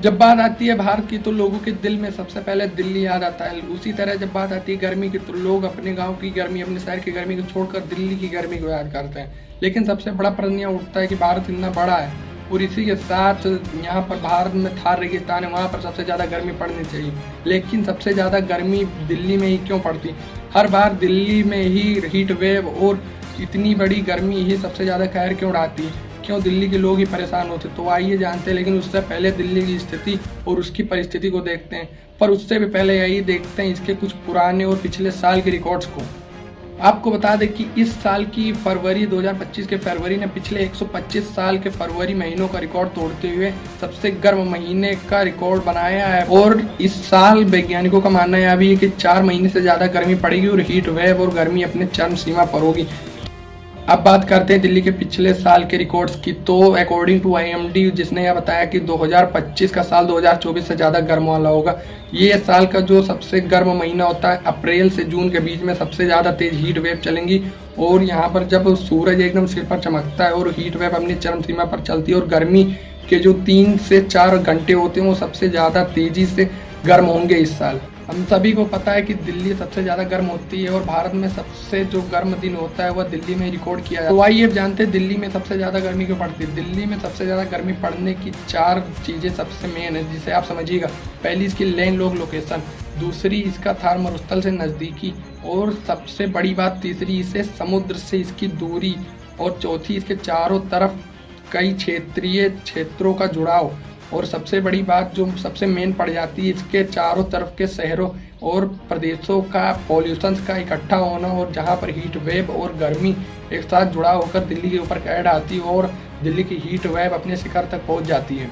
जब बात आती है भारत की तो लोगों के दिल में सबसे पहले दिल्ली याद आता है। उसी तरह जब बात आती है गर्मी की तो लोग अपने गांव की गर्मी, अपने शहर की गर्मी को छोड़कर दिल्ली की गर्मी को याद करते हैं। लेकिन सबसे बड़ा प्रश्न यह उठता है कि भारत इतना बड़ा है और इसी के साथ यहाँ पर भारत में थार रेगिस्तान है, वहाँ पर सबसे ज़्यादा गर्मी पड़नी चाहिए, लेकिन सबसे ज़्यादा गर्मी दिल्ली में ही क्यों पड़ती? हर बार दिल्ली में ही हीट वेव और इतनी बड़ी गर्मी ही सबसे ज़्यादा कहर क्यों उड़ाती है? क्यों दिल्ली के लोग ही परेशान होते? तो आइए जानते हैं, लेकिन उससे पहले दिल्ली की स्थिति और उसकी परिस्थिति को देखते हैं। पर उससे भी पहले यही देखते हैं इसके कुछ पुराने और पिछले साल के रिकॉर्ड्स को। आपको बता दें कि इस साल की फरवरी 2025 के फरवरी ने पिछले 125 साल के फरवरी महीनों का रिकॉर्ड तोड़ते हुए सबसे गर्म महीने का रिकॉर्ड बनाया है। और इस साल वैज्ञानिकों का मानना यह भी है कि 4 महीने से ज़्यादा गर्मी पड़ेगी और हीट वेव और गर्मी अपने चरम सीमा पर होगी। अब बात करते हैं दिल्ली के पिछले साल के रिकॉर्ड्स की। तो अकॉर्डिंग टू IMD, जिसने यह बताया कि 2025 का साल 2024 से ज़्यादा गर्म वाला होगा। ये साल का जो सबसे गर्म महीना होता है, अप्रैल से जून के बीच में सबसे ज़्यादा तेज हीट वेव चलेंगी। और यहाँ पर जब सूरज एकदम सिर पर चमकता है और हीट वेव अपनी चरम सीमा पर चलती है और गर्मी के जो 3 से 4 घंटे होते हैं वो सबसे ज़्यादा तेज़ी से गर्म होंगे इस साल। हम सभी को पता है कि दिल्ली सबसे ज़्यादा गर्म होती है और भारत में सबसे जो गर्म दिन होता है वह दिल्ली में रिकॉर्ड किया जाता है। तो आइए अब जानते हैं दिल्ली में सबसे ज़्यादा गर्मी क्यों पड़ती है। दिल्ली में सबसे ज़्यादा गर्मी पड़ने की 4 चीज़ें सबसे मेन है, जिसे आप समझिएगा। पहली इसकी लैंडलॉक लोकेशन, दूसरी इसका थार मरुस्थल से नज़दीकी, और सबसे बड़ी बात तीसरी इसे समुद्र से इसकी दूरी, और चौथी इसके चारों तरफ कई क्षेत्रीय क्षेत्रों का जुड़ाव, और सबसे बड़ी बात जो सबसे मेन पड़ जाती है, इसके चारों तरफ के शहरों और प्रदेशों का पॉल्यूशन का इकट्ठा होना, और जहां पर हीट वेव और गर्मी एक साथ जुड़ा होकर दिल्ली के ऊपर कहर आती है और दिल्ली की हीट वेव अपने शिखर तक पहुंच जाती है।